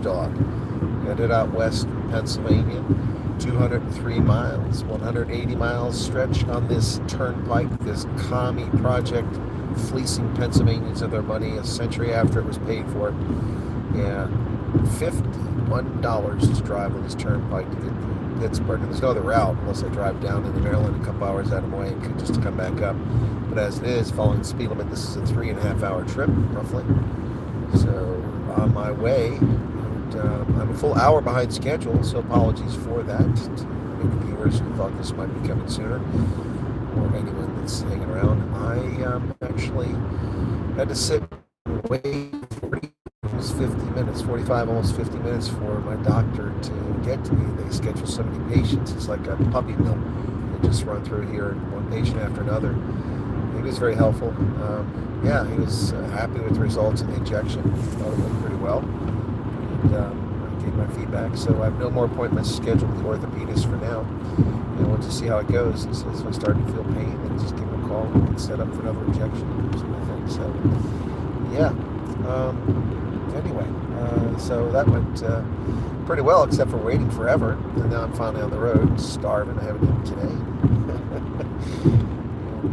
dog. Headed out west in Pennsylvania, 203 miles, 180 miles stretch on this turnpike, this commie project, fleecing Pennsylvanians of their money a century after it was paid for. Yeah, $51 to drive on this turnpike to get to Pittsburgh. And there's no other route unless I drive down into Maryland a couple hours out of my way just to come back up. But as it is, following the speed limit, this is a 3.5-hour trip, roughly. So on my way, I'm a full hour behind schedule, so apologies for that to any viewers who thought this might be coming sooner, or anyone that's hanging around. I actually had to sit and wait 45, almost 50 minutes for my doctor to get to me. They schedule so many patients. It's like a puppy mill. They just run through here, one patient after another. He was very helpful. Yeah, he was happy with the results of the injection. Thought it went pretty well. And I gave my feedback. So I have no more appointments scheduled with the orthopedist for now. And we'll just see how it goes. He says if I start to feel pain, then just give him a call and get set up for another injection or something. So, yeah. Anyway, so that went pretty well, except for waiting forever. And now I'm finally on the road, starving. I haven't eaten today.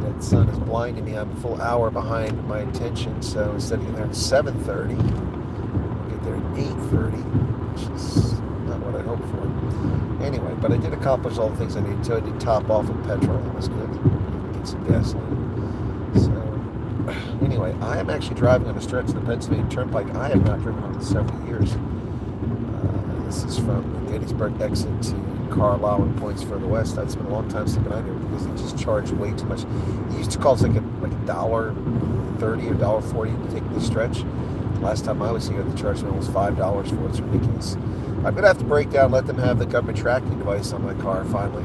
That sun is blinding me. I'm a full hour behind my intention, so instead of getting there at 7:30, I'll get there at 8:30, which is not what I hoped for. Anyway, but I did accomplish all the things I needed to. I did top off with petrol. That was good. Get some gasoline. So, anyway, I am actually driving on a stretch of the Pennsylvania Turnpike I have not driven on in several years. This is from the Gettysburg exit to Carlisle and points further west. It's been a long time since I've been out here because they just charge way too much. It used to cost like $1.30 or $1.40 to take this stretch. Last time I was here, they charged me almost $5 for it. It's ridiculous. I'm gonna have to break down, let them have the government tracking device on my car finally.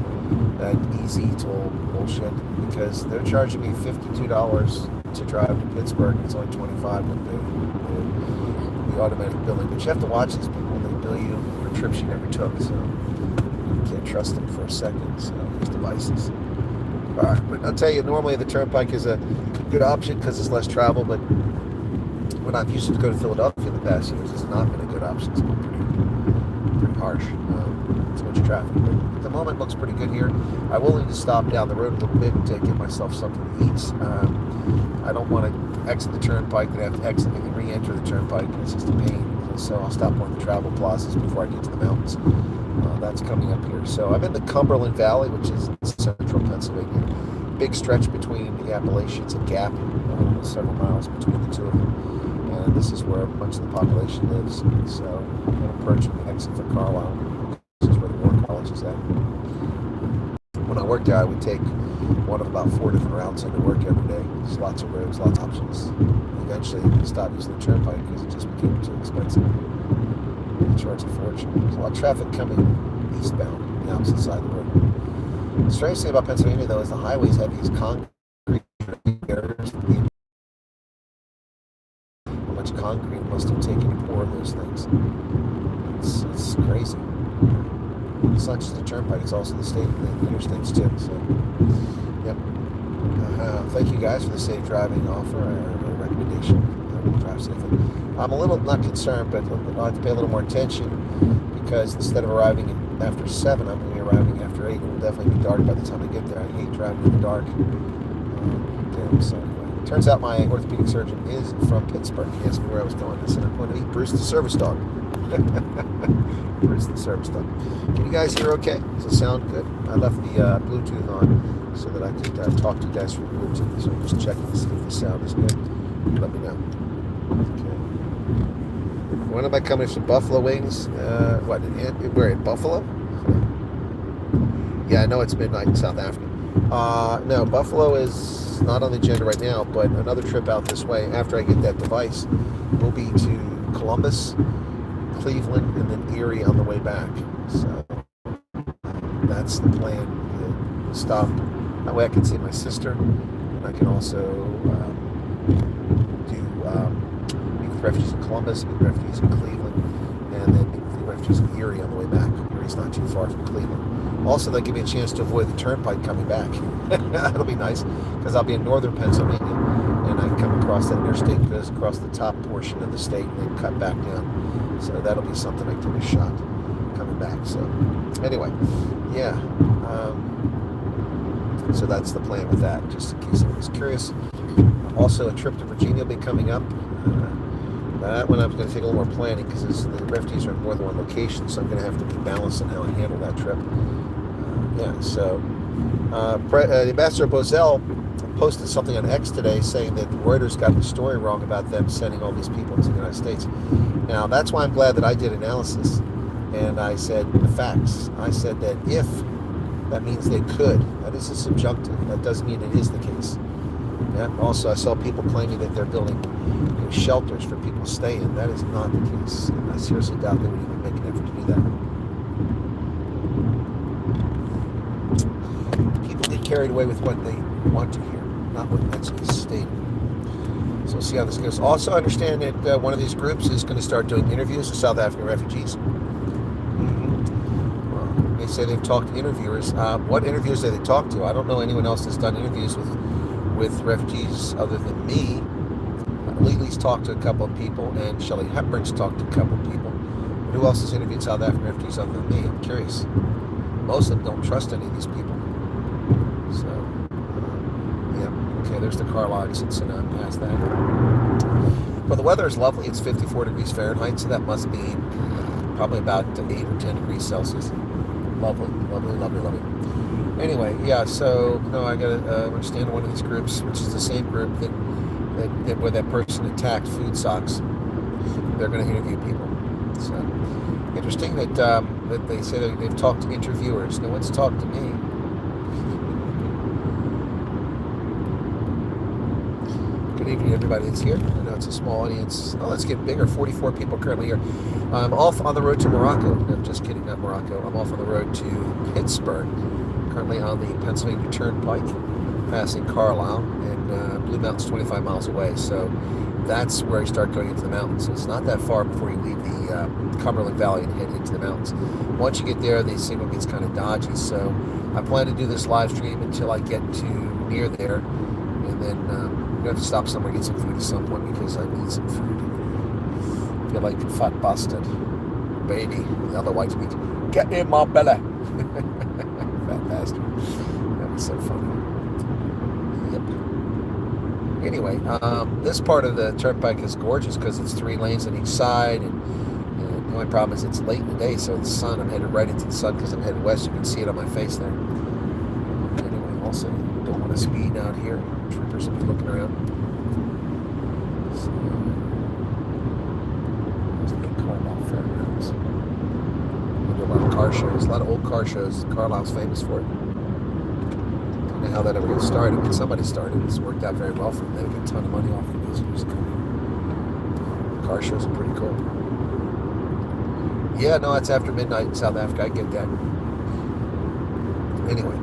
That easy toll bullshit, because they're charging me $52 to drive to Pittsburgh. And it's only $25 with the automatic billing. But you have to watch these people. They bill you for trips you never took, so you can't trust them for a second. So these devices. All right, but I'll tell you, normally the turnpike is a good option because it's less travel. But when I've used it to go to Philadelphia in the past years, it's not been a good option. It's been pretty harsh. Too much traffic. But at the moment, it looks pretty good here. I will need to stop down the road a little bit to get myself something to eat. I don't want to exit the turnpike, then have to exit and re-enter the turnpike. It's just a pain. So I'll stop one of the travel plazas before I get to the mountains. That's coming up here. So I'm in the Cumberland Valley, which is in central Pennsylvania. Big stretch between the Appalachians and Gap, several miles between the two of them. And this is where much of the population lives. So I'm going to approach the exit for Carlisle. This is where the War College is at. When I worked there, I would take one of about 4 different routes into work every day. There's lots of roads, lots of options. Eventually, I stopped using the turnpike because it just became too expensive. They charge a fortune. There's a lot of traffic coming eastbound on the opposite side of the road. The strange thing about Pennsylvania, though, is the highways have these concrete barriers. How much concrete must have taken to pour those things? It's crazy. It's not just the turnpike, it's also the state, the interstates too. So, yep. Thank you guys for the safe driving offer or recommendation. I will drive safely. I'm a little not concerned, but I'll have to pay a little more attention because instead of arriving after 7, I'm going to be arriving after 8. It will definitely be dark by the time I get there. I hate driving in the dark. So anyway, turns out my orthopedic surgeon is from Pittsburgh. He asked me where I was going. I said I'm going to meet Bruce the service dog. Bruce the service dog. Can you guys hear okay? Does it sound good? I left the Bluetooth on so that I could talk to you guys through Bluetooth. So I'm just checking to see if the sound is good. Let me know. Okay. When am I coming for some buffalo wings? Where in Buffalo? Yeah, I know it's midnight in South Africa. No, Buffalo is not on the agenda right now, but another trip out this way after I get that device will be to Columbus, Cleveland, and then Erie on the way back. So that's the plan. To stop. That way I can see my sister, and I can also meet with refugees in Columbus, meet with refugees in Cleveland, and then meet with the refugees in Erie on the way back. Erie's not too far from Cleveland. Also, they'll give me a chance to avoid the turnpike coming back. That'll be nice, because I'll be in northern Pennsylvania, and I come across that interstate, goes across the top portion of the state, and then cut back down. So that'll be something I give a shot coming back. So anyway, yeah. So that's the plan with that, just in case anyone's curious. Also, a trip to Virginia will be coming up. That one I'm going to take a little more planning because the refugees are in more than one location, so I'm going to have to be balanced on how I handle that trip. So Ambassador Bozell posted something on X today saying that Reuters got the story wrong about them sending all these people to the United States. Now, that's why I'm glad that I did analysis, and I said the facts. I said that if, that means they could. That is a subjunctive. That doesn't mean it is the case. Yeah. Also, I saw people claiming that they're building shelters for people to stay in. That is not the case. I seriously doubt they would even make an effort to do that. People get carried away with what they want to hear, not what actually is stated. So we'll see how this goes. Also, understand that one of these groups is going to start doing interviews with South African refugees. They say they've talked to interviewers. What interviews do they talk to? I don't know anyone else that's done interviews with refugees other than me. Lily's talked to a couple of people, and Shelley Hepburn's talked to a couple of people. But who else has interviewed South African refugees other than me? I'm curious. Most of them don't trust any of these people. So, yeah. Okay, there's the Carlisle exit, so now I'm past that. Well, the weather is lovely. It's 54 degrees Fahrenheit, so that must be probably about 8 or 10 degrees Celsius. Lovely, lovely, lovely, lovely. Anyway, yeah, so, no, I got to understand one of these groups, which is the same group that where that person attacked food socks. They're going to interview people. So, interesting that they say that they've talked to interviewers. No one's talked to me. Good evening, everybody that's here. I know it's a small audience. Oh, let's get bigger. 44 people currently here. I'm off on the road to Morocco. No, just kidding, not Morocco. I'm off on the road to Pittsburgh. Currently on the Pennsylvania Turnpike, passing Carlisle, and Blue Mountain's 25 miles away. So that's where I start going into the mountains. So it's not that far before you leave the Cumberland Valley and head into the mountains. Once you get there, the signal gets kind of dodgy. So I plan to do this live stream until I get to near there, and then I'm going to have to stop somewhere and get some food at some point because I need some food. I feel like a fat bastard. Baby, the other white meat. Get in my belly. Fat bastard. That was so funny. Yep. Anyway, this part of the turnpike is gorgeous because it's 3 lanes on each side, and the only problem is it's late in the day, so the sun, I'm headed right into the sun because I'm headed west. You can see it on my face there. Anyway, also, don't want to speed out here. Troopers will be looking around. So, there's the Carlisle Fairgrounds. We do a lot of car shows, a lot of old car shows. Carlisle's famous for it. Don't know how that ever got started, but somebody started. It's worked out very well for them. They get a ton of money off the visitors coming. Car shows are pretty cool. Yeah, no, it's after midnight in South Africa. I get that. Anyway,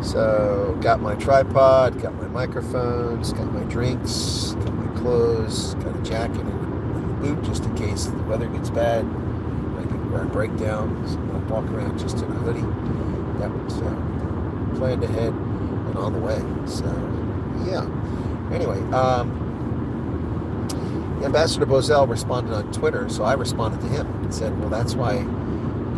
so got my tripod, got my microphones, got my drinks, got my clothes, got a jacket and a boot just in case the weather gets bad. I can break down. So I'm walk around just in a hoodie. Yep. So planned ahead and on the way. So yeah. Anyway, Ambassador Bozell responded on Twitter, so I responded to him and said, well, that's why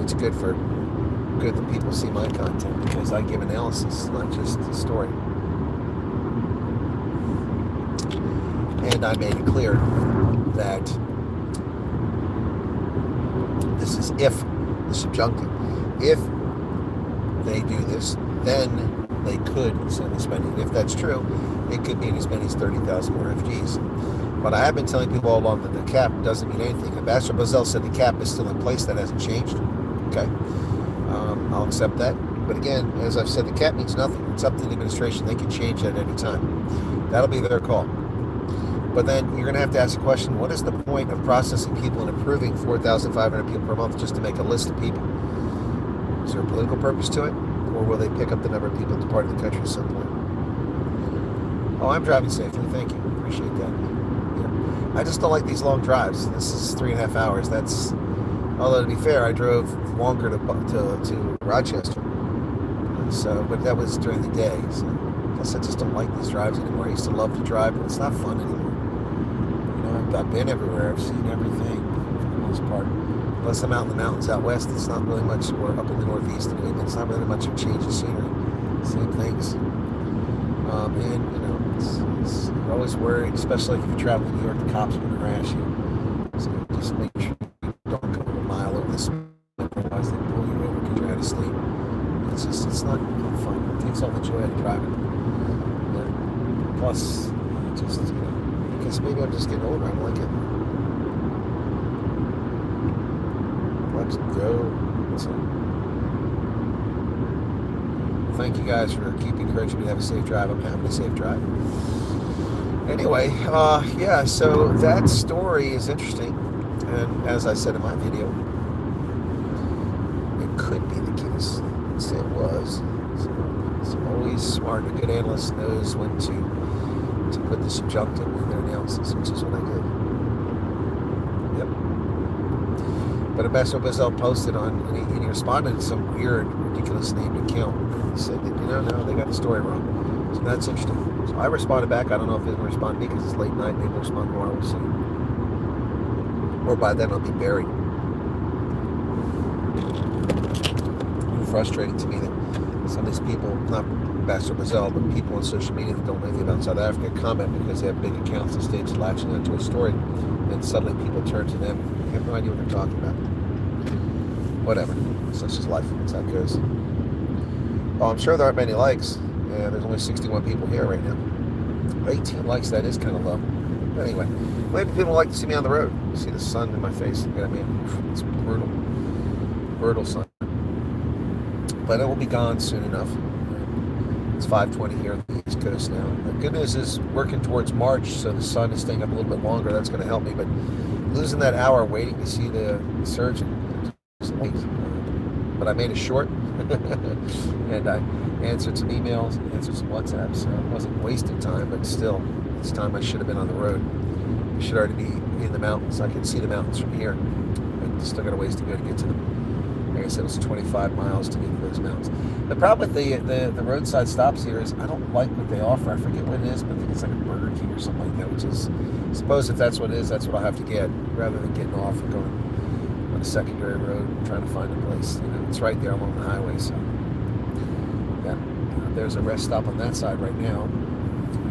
it's good that people see my content, because I give analysis, not just the story. And I made it clear that this is if, the subjunctive. If they do this, then they could send as many. If that's true, it could mean as many as 30,000 more refugees. But I have been telling people all along that the cap doesn't mean anything. Ambassador Bozell said the cap is still in place. That hasn't changed. Okay. I'll accept that. But again, as I've said, the cap means nothing. It's up to the administration. They can change it at any time. That'll be their call. But then you're going to have to ask the question, what is the point of processing people and approving 4,500 people per month just to make a list of people? Is there a political purpose to it? Or will they pick up the number of people departing the country at some point? Oh, I'm driving safely. Thank you. Appreciate that. I just don't like these long drives. This is 3.5 hours. That's, although to be fair, I drove longer to Rochester. So, but that was during the day. So, plus I just don't like these drives anymore. I used to love to drive, but it's not fun anymore. You know, I've been everywhere. I've seen everything. most part. Unless I'm out in the mountains out west, it's not really much, or up in the northeast, and it's not really much of a change of scenery. Same things. And, you know, it's you're always worried, especially if you travel to New York, the cops are going to harass you. So just make sure you don't go a mile over the speed, otherwise they pull you over because you're out of state. It's not fun. It takes all the joy out of driving. Yeah. Plus, just, you know, I guess maybe I'm just getting older. I don't like it. Let's go. So, thank you guys for keeping encouraging me to have a safe drive. I'm having a safe drive. Anyway, yeah, so that story is interesting. And as I said in my video, it could be the case. It was. So it's always smart. A good analyst knows when to put the subjunctive in their analysis, which is what I did. Yep. But Ambassador Bezuidenhout posted on, and he responded to some weird, ridiculous named account. He said that, you know, no, they got the story wrong. So that's interesting. So I responded back. I don't know if he's going to respond to me because it's late night. Maybe he'll respond tomorrow. We'll see. Or by then I'll be buried. Frustrating to me that some of these people, not Ambassador Bezuidenhout, but people on social media that don't know anything about South Africa comment because they have big accounts and states latching onto a story, and suddenly people turn to them. They have no idea what they're talking about. Whatever. Such is life. That's how it goes. Well, I'm sure there aren't many likes. Yeah, there's only 61 people here right now. 18 likes, that is kind of low. But anyway, maybe people like to see me on the road. See the sun in my face. I mean, it's brutal. Brutal sun. But it will be gone soon enough. It's 5:20 here on the East Coast now. The good news is working towards March, so the sun is staying up a little bit longer. That's going to help me. But losing that hour waiting to see the surgeon, but I made it short, and I answered some emails, answered some WhatsApps. So it wasn't wasting time, but still, it's time I should have been on the road. I should already be in the mountains. I can see the mountains from here. I still got a ways to go to get to them. Like I said, it's 25 miles to get to those mountains. The problem with the roadside stops here is I don't like what they offer. I forget what it is, but I think it's like a Burger King or something like that, which is, I suppose if that's what it is, that's what I'll have to get, rather than getting off and going on a secondary road and trying to find a place. You know, it's right there along the highway, so yeah. There's a rest stop on that side right now,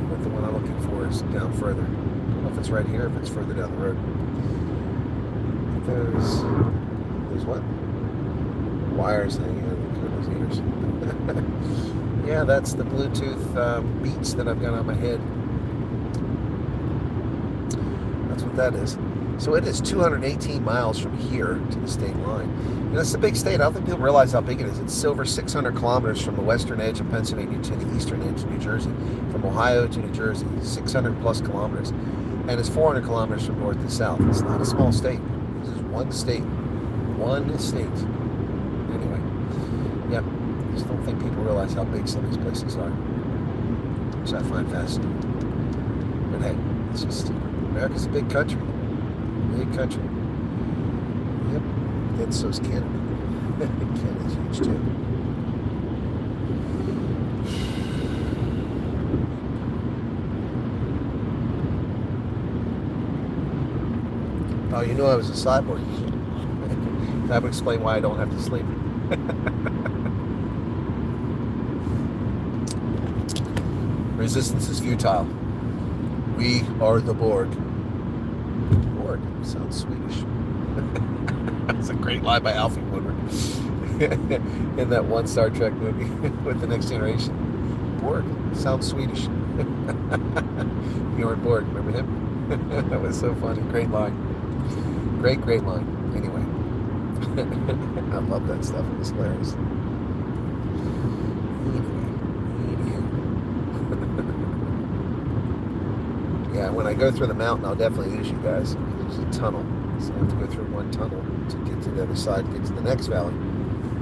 but the one I'm looking for is down further. I don't know if it's right here or if it's further down the road. There's what? Wires hanging out of the ears. Yeah, that's the Bluetooth beats that I've got on my head. That's what that is. So it is 218 miles from here to the state line. You know, it's a big state. I don't think people realize how big it is. It's over 600 kilometers from the western edge of Pennsylvania to the eastern edge of New Jersey. From Ohio to New Jersey, 600 plus kilometers. And it's 400 kilometers from north to south. It's not a small state. This is one state. One state. Anyway, yep. I just don't think people realize how big some of these places are, which I find fascinating. But hey, it's just, America's a big country. Big country. Yep. And so's Canada. Canada's huge too. Oh, you knew I was a cyborg. That would explain why I don't have to sleep. Resistance is futile. We are the Borg. Borg sounds Swedish. That's a great line by Alfie Woodward in that one Star Trek movie with the Next Generation. Borg sounds Swedish. Bjorn Borg, remember him? That was so funny. Great line. Great line. Anyway. I love that stuff. It was hilarious. Yeah, when I go through the mountain, I'll definitely use you guys. There's a tunnel. So I have to go through one tunnel to get to the other side, to get to the next valley.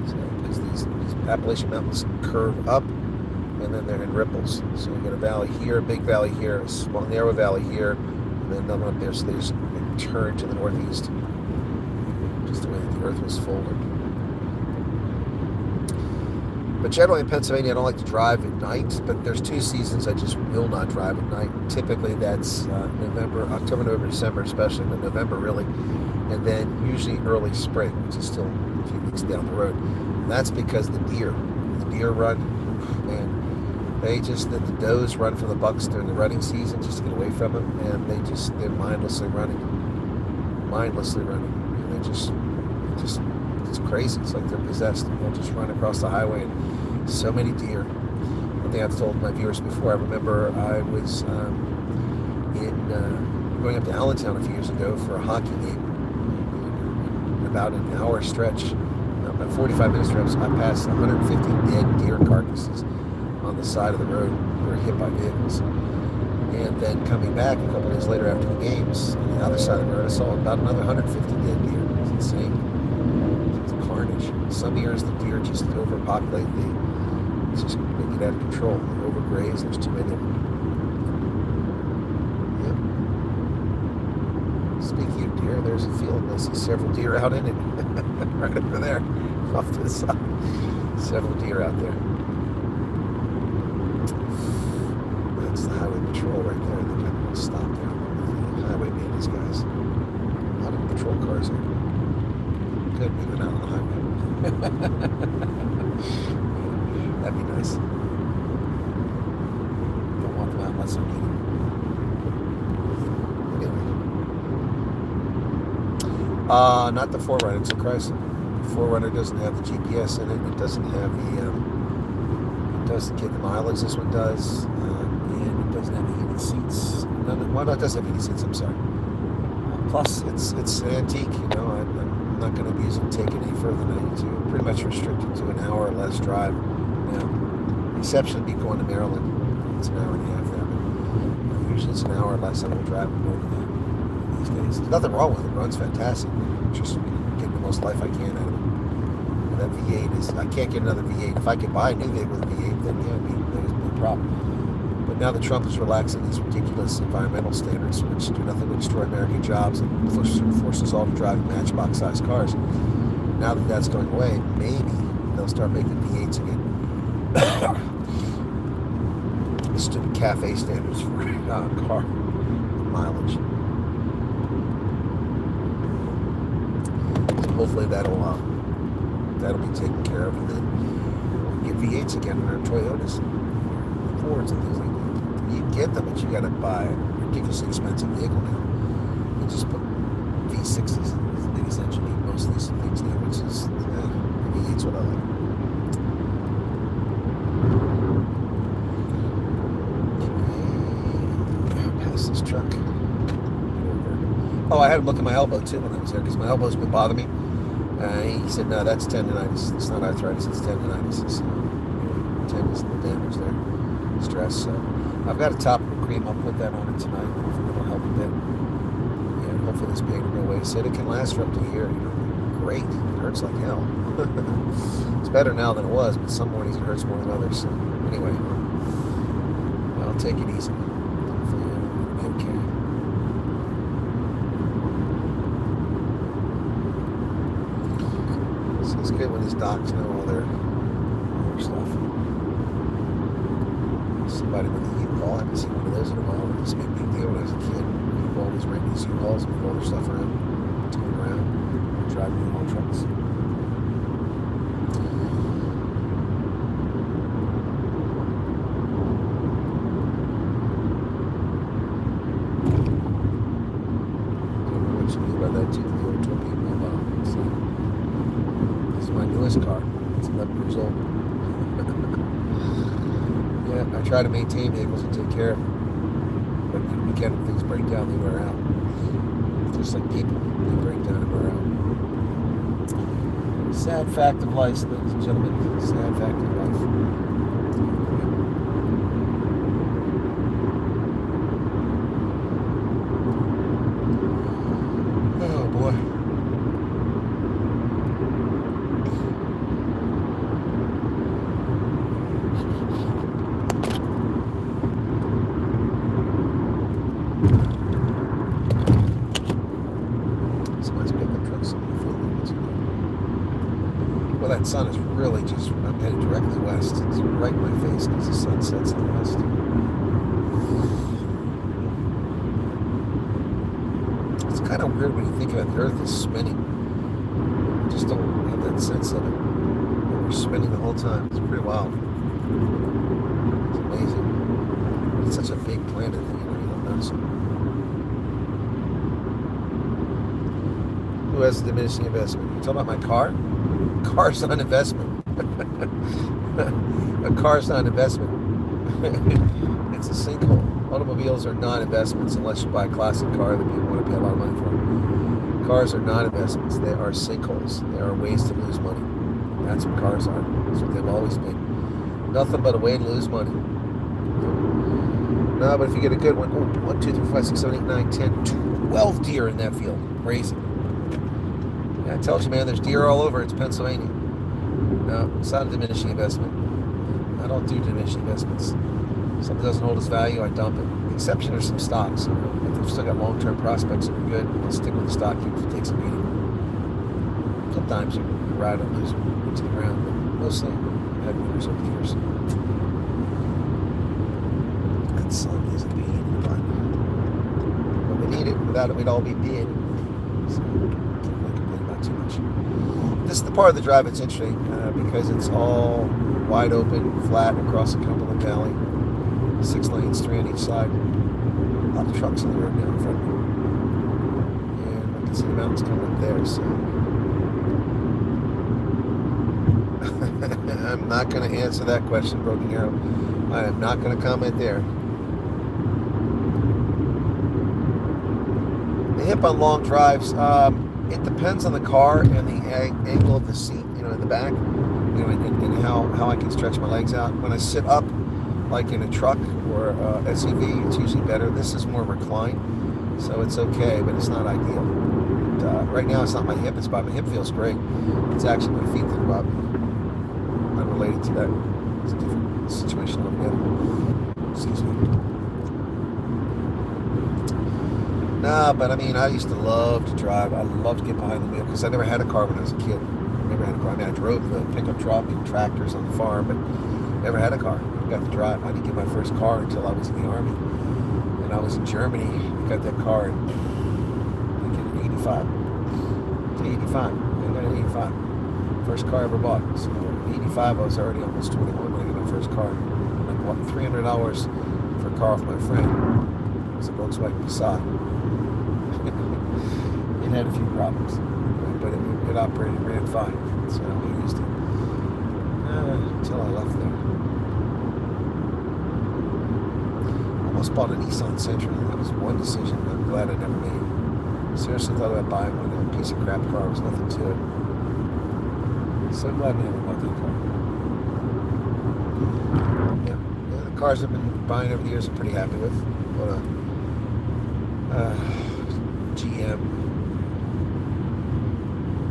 So, because these Appalachian mountains curve up, and then they're in ripples. So you get a valley here, a big valley here, a small, narrow valley here, and then another one up there. So they just turn to the northeast. Just the way that the earth was folded. But generally in Pennsylvania, I don't like to drive at night, but there's two seasons I just will not drive at night. Typically that's November, October, November, December especially, but November really. and then usually early spring, which is still a few weeks down the road. And that's because the deer run, man. The does run for the bucks during the running season just to get away from them, and they're mindlessly running, and they just it's crazy. It's like they're possessed. They'll just run across the highway, and so many deer. One thing I've told my viewers before, I remember I was going up to Allentown a few years ago for a hockey game. About an hour stretch, about 45-minute stretch, I passed 150 dead deer carcasses on the side of the road that were hit by vehicles. And then coming back a couple days later after the games, on the other side of the road, I saw about another 150 dead deer. It's insane. It's carnage. Some years the deer just overpopulate. They get out of control. They overgraze. There's too many of them. Speaking of deer, there's a field. I see several deer out in it. Right over there, off to the side. Several deer out there. That's the highway patrol right there. They're going to stop there. The highway maintenance guys. A lot of patrol cars there. Good, we went out on the highway. That'd be nice. Don't want them out unless I need them. Not the 4Runner, it's a Chrysler. The 4Runner doesn't have the GPS in it. It doesn't have it doesn't get the mileage this one does. And it doesn't have the heated seats. No, it does have heated seats, I'm sorry. Plus, it's an antique, I'm not going to abuse it and take it any further than I need to. I'm pretty much restricted to an hour or less drive now. The exception would be going to Maryland. It's an hour and a half there, but usually it's an hour or less. I don't drive more than that. There's nothing wrong with it. It runs fantastic. Just getting the most life I can out of it. And that V8 I can't get another V8. If I could buy a new vehicle with a V8, then there's no problem. But now that Trump is relaxing these ridiculous environmental standards, which do nothing but destroy American jobs and force us all to drive matchbox-sized cars, now that that's going away, maybe they'll start making V8s again. The stupid cafe standards for car mileage. Hopefully that'll be taken care of, and then we'll get V8s again in our Toyotas, Fords, and things like that. You can get them, but you got to buy a ridiculously expensive vehicle now. You just put V6s as the biggest engine in most of these things now, which is V8's what I like. Okay, pass this truck. Oh, I had him look at my elbow too when I was there, because my elbow's been bothering me. He said, no, that's tendonitis. It's not arthritis, it's tendonitis. It's tendons damage there, stress. So I've got a topical cream. I'll put that on it tonight. Hopefully it'll help a bit. Yeah, hopefully this pain will go away. He said it can last for up to a year. Great. It hurts like hell. It's better now than it was, but some mornings it hurts more than others. So anyway, I'll take it easy. Hopefully it'll be okay. It's good when these docs know all their stuff. Somebody with a U-Haul, I haven't seen one of those in a while. It used to be a big deal when I was a kid. People always rent these U-Hauls and move all their stuff around, going around, driving U-Haul trucks. Don't know what you mean by that, too. The old torpedo about so. My newest car. It's 11 years old. Yeah, I try to maintain vehicles and take care of them. But you can, when things break down, they wear out. Just like people, they break down and wear out. Sad fact of life, ladies and gentlemen. Sad fact of life. Oh boy. Well, that sun is really just, I'm headed directly west. It's right in my face because the sun sets in the west. It's kind kind of weird when you think about it. The Earth is spinning. I just don't have that sense of it. We're spinning the whole time. It's pretty wild. It's amazing. It's such a big planet that you don't notice it. Who has a diminishing investment? You talking about my car? Car's not an investment. A car's not an investment. It's a sinkhole. Automobiles are not investments unless you buy a classic car that people want to pay a lot of money for. Cars are not investments. They are sinkholes. They are ways to lose money. That's what cars are. That's what they've always been. Nothing but a way to lose money. No, but if you get a good one, 1, 2, 3, 4, 5, 6, 7, 8, 9, 10, 12 deer in that field. Crazy. Yeah, I told you, man, there's deer all over. It's Pennsylvania. No, it's not a diminishing investment. I don't do diminishing investments. If something doesn't hold its value, I dump it. The exception are some stocks. If they've still got long-term prospects that are good, I'll stick with the stock even if it takes a beating. Sometimes you ride a loser into the ground, but mostly I've had winners over the years. That sun is a pain in the butt. But we need it. Without it, we'd all be dead. So, can't really complain about too much. This is the part of the drive that's interesting because it's all wide open, flat across the Cumberland Valley. 6 lanes, 3 on each side. A lot of trucks on the road now in front of me. And I can see the mountains coming up there, so. I'm not going to answer that question, Broken Arrow. I am not going to comment there. The hip on long drives, it depends on the car and the angle of the seat, in the back, and how I can stretch my legs out. When I sit up, like in a truck or SUV, it's usually better. This is more reclined, so it's okay, but it's not ideal. And, right now, it's not my hip; it's bothering me. My hip feels great. It's actually my feet that bother me. I'm related to that. It's a different situation altogether. Excuse me. Nah, but I mean, I used to love to drive. I loved to get behind the wheel because I never had a car when I was a kid. Never had a car. I mean, I drove the pickup truck and tractors on the farm, but never had a car. I got to drive. I didn't get my first car until I was in the Army. And I was in Germany. I got that car in 85. 85. I got it in 85. First car I ever bought. So in 85, I was already almost 21 when I got my first car. I bought $300 for a car off my friend. It was a Volkswagen Passat. It had a few problems, but it operated, ran fine. So we used it until I left there. Almost bought a Nissan Sentra. That was one decision I'm glad I never made. Seriously thought about buying one. A piece of crap car was nothing to it. So glad I never bought that car. Yeah, the cars I've been buying over the years I'm pretty happy with. What a GM.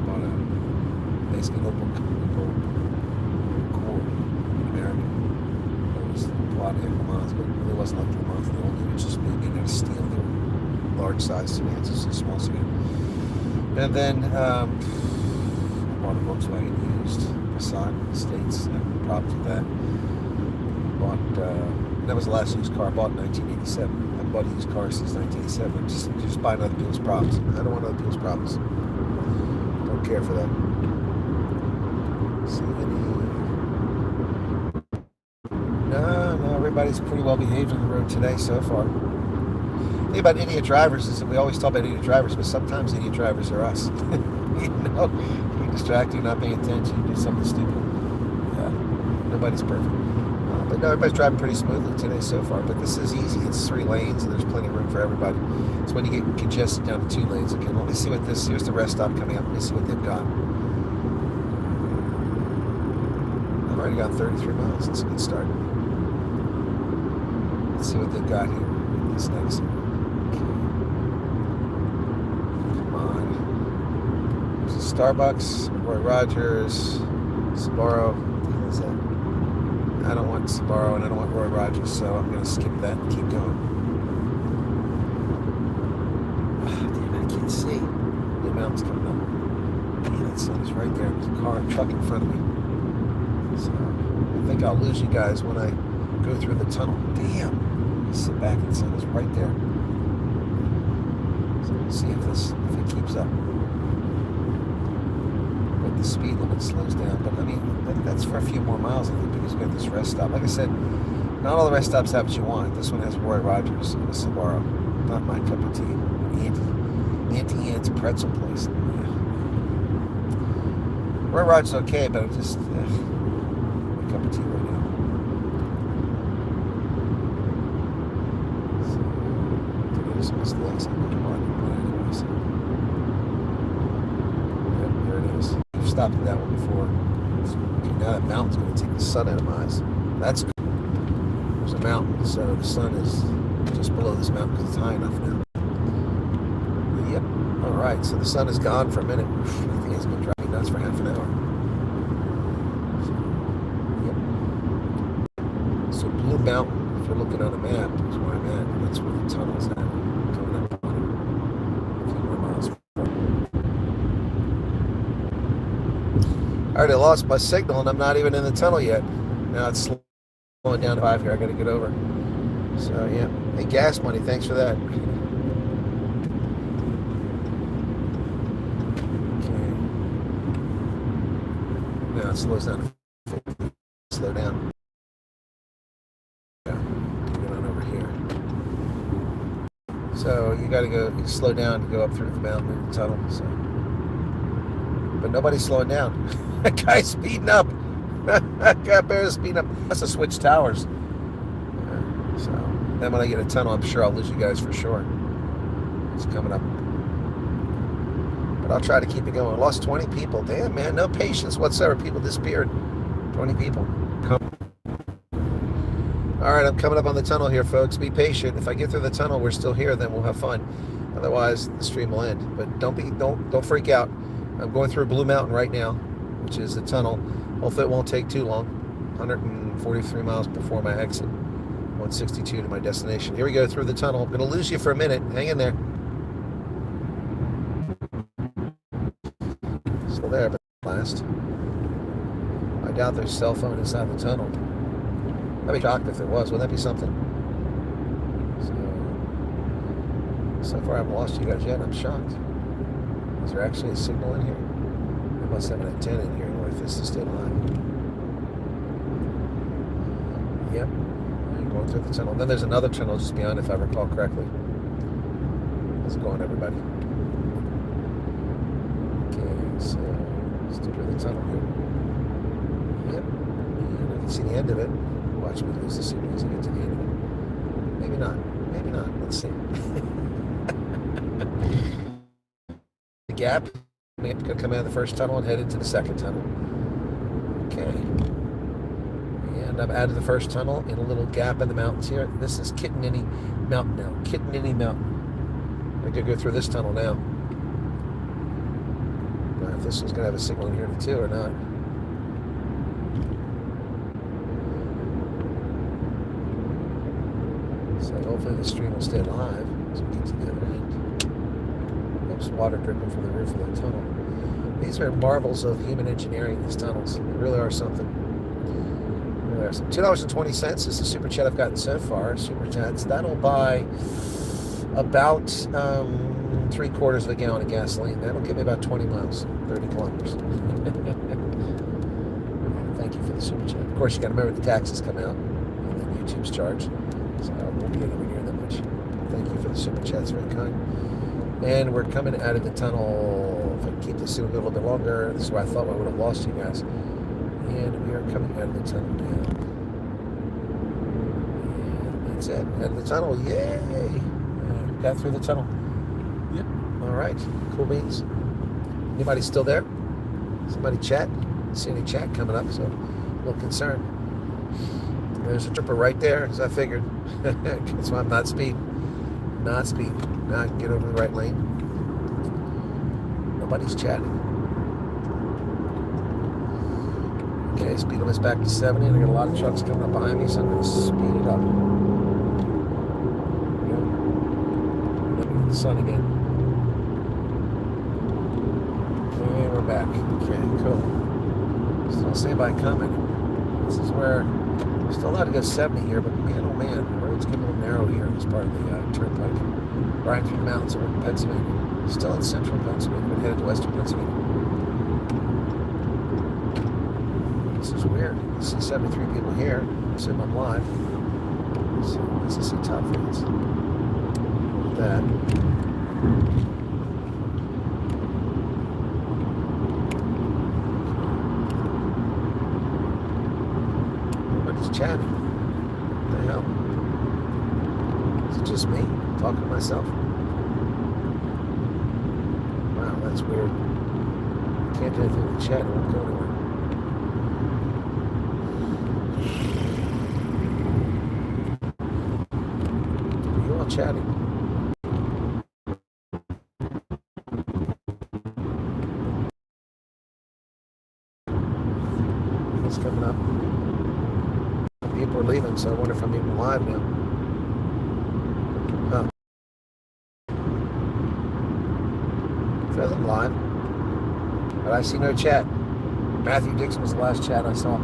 Bought a basically Opel Core American. It was a lot of Le Mans, but it really wasn't like Le Mans. They only was just made out of steel. They were large size sedans, it's a small sedan. And then I bought a Volkswagen used Passat in the States. I had problems with that. Bought that was the last used car I bought in 1987. I bought a used car since 1987. Just buying other people's problems. I don't want other people's problems. Don't care for that. No, everybody's pretty well behaved on the road today so far. The thing about idiot drivers is that we always talk about idiot drivers, but sometimes idiot drivers are us. You distract you, not paying attention, you do something stupid. Yeah, nobody's perfect. But no, everybody's driving pretty smoothly today so far. But this is easy. It's 3 lanes, and there's plenty of room for everybody. It's when you get congested down to 2 lanes. Okay, let me see what this. Here's the rest stop coming up. Let me see what they've got. I've already got 33 miles. That's a good start. Let's see what they've got here. This next one. Okay. Come on. There's a Starbucks, Roy Rogers, Subaru. What the hell is that? I don't want Subaru and I don't want Roy Rogers, so I'm going to skip that and keep going. Damn, I can't see. The mountain's coming up. Man, that sun is right there. There's a truck in front of me. So I think I'll lose you guys when I go through the tunnel. Damn. Sit back and the sun is right there. So let's see if it keeps up. But the speed limit slows down. But I mean, that's for a few more miles, I think, because we got this rest stop. Like I said, not all the rest stops have what you want. This one has Roy Rogers and a Sbarro. Not my cup of tea. Auntie Anne's pretzel place. Yeah. Roy Rogers okay, but it's just my cup of tea right now. So, there's mistakes. Come on, anyways. Yep, there it is. We've stopped at that one before. Now that mountain's going to take the sun out of my eyes. That's good. There's a mountain, so the sun is just below this mountain because it's high enough now. Yep. All right, so the sun is gone for a minute. I think it's been driving nuts for half an hour. Yep. So Blue Mountain, if you're looking on a map, is where I'm at. That's where the tunnel's at. Coming up on it. A few more miles. All right, I lost my signal, and I'm not even in the tunnel yet. Now it's slowing down to 5 here. I got to get over. So yeah, hey, gas money. Thanks for that. Okay. Now it slows down. Slow down. Yeah, get on over here. So you got to go. You slow down to go up through the mountain and the tunnel. So, but nobody's slowing down. That guy's speeding up. That guy bears speeding up. That's to switch towers. So then when I get a tunnel, I'm sure I'll lose you guys for sure. It's coming up. But I'll try to keep it going. I lost 20 people. Damn, man, no patience whatsoever. People disappeared. 20 people. All right, I'm coming up on the tunnel here, folks. Be patient. If I get through the tunnel, we're still here, then we'll have fun. Otherwise, the stream will end. But don't freak out. I'm going through Blue Mountain right now, which is the tunnel. Hopefully it won't take too long. 143 miles before my exit. 162 to my destination. Here we go through the tunnel. I'm going to lose you for a minute. Hang in there. Still there, but last. I doubt there's cell phone inside the tunnel. I'd be shocked if there was. Wouldn't that be something? So far I haven't lost you guys yet. I'm shocked. Is there actually a signal in here? I must have an antenna in here in order for this to stay alive. Yep. Going through the tunnel. Then there's another tunnel just beyond, if I recall correctly. How's it going, everybody? Okay, so let's do the tunnel here. Yep. And I can see the end of it. Watch me lose the signal as I get to the end of it. Maybe not. Maybe not. Let's see. The gap. I'm going to come out of the first tunnel and head into the second tunnel. Okay. And I'm out of the first tunnel in a little gap in the mountains here. This is Kittanini Mountain now. Kittanini Mountain. I could go through this tunnel now. Now if this was going to have a signal in here too or not. So hopefully the stream will stay alive as we get to the other end. Oops, water dripping from the roof of the tunnel. These are marvels of human engineering, these tunnels. They really are something. $2.20 is the super chat I've gotten so far. Super chats. That'll buy about 3/4 of a gallon of gasoline. That'll give me about 20 miles, 30 kilometers. Thank you for the super chat. Of course, you got to remember the taxes come out and then YouTube's charge. So I won't be anywhere near that much. Thank you for the super chats, very kind. And we're coming out of the tunnel. If I keep this in a little bit longer, this is where I thought I would have lost you guys. And we are coming out of the tunnel now. And that's it. Out of the tunnel. Yay! Got through the tunnel. Yep. All right. Cool beans. Anybody still there? Somebody chat? I see any chat coming up, so a little concerned. There's a tripper right there, as I figured. That's why I'm not speeding. Not speeding. Now I can get over the right lane. Nobody's chatting. Okay, speed limit's back to 70, and I got a lot of trucks coming up behind me, so I'm going to speed it up. Let me get the sun again. And we're back. Okay, cool. Still say by comment. This is where still allowed to go 70 here, but man, oh man, the road's getting a little narrow here in this part of the turnpike. riding through the mountains of Pennsylvania. Still in central Pennsylvania, but headed to western Pennsylvania. This is weird. I see 73 people here. So I'm live. So nice to see top fans. With that. Everybody's chatting. What the hell? Is it just me talking to myself? Wow, that's weird. Can't do anything with the chat. It won't go anywhere. You all chatting? What's coming up? People are leaving, so I wonder if I'm even live now. Huh. Says I'm live, but I see no chat. Matthew Dixon was the last chat I saw.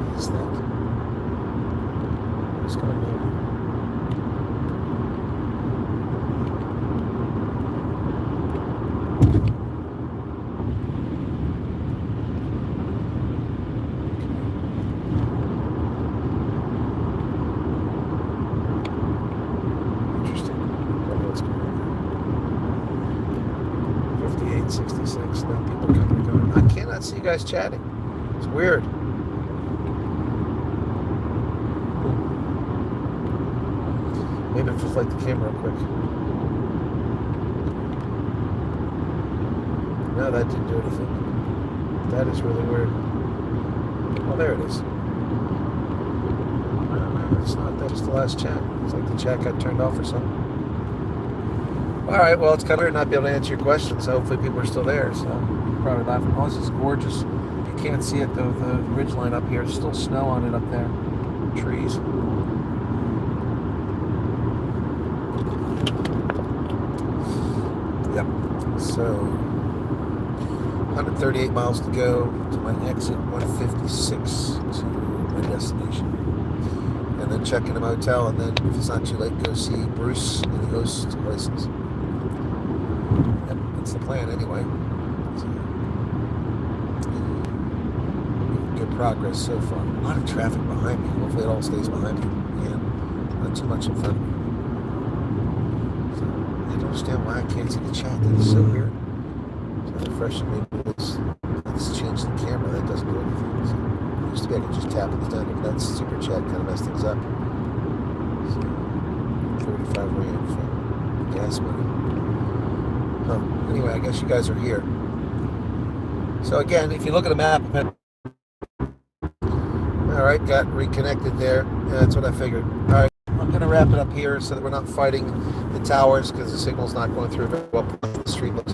What is that? What's going on? Interesting. What's going on there? 58, 66. Now people coming and going. I cannot see you guys chatting. It's weird. Maybe if I flight the camera real quick. No, that didn't do anything. That is really weird. Oh, there it is. No, it's not. That's just the last chat. It's like the chat got turned off or something. All right, well, it's kind of weird not be able to answer your questions. So hopefully people are still there. So you're probably laughing. Oh, this is gorgeous. You can't see it, though. The ridge line up here. There's still snow on it up there. Trees. Yep. So 138 miles to go to my exit, 156 to my destination. And then check in a motel, and then if it's not too late, go see Bruce in the host places. Yep, that's the plan anyway. So, good progress so far. A lot of traffic behind me. Hopefully it all stays behind me and not too much in front of me. So, I don't understand why I can't see the chat. That is so weird. So refreshing, maybe let's change the camera. That doesn't do anything. So, used to be I could just tap it down, but that super chat kind of messed things up. So, 35 rand for gas money. Huh. Anyway, I guess you guys are here. So again, if you look at a map, all right, got reconnected there. Yeah, that's what I figured. All right, I'm going to wrap it up here so that we're not fighting the towers because the signal's not going through very well. The street looks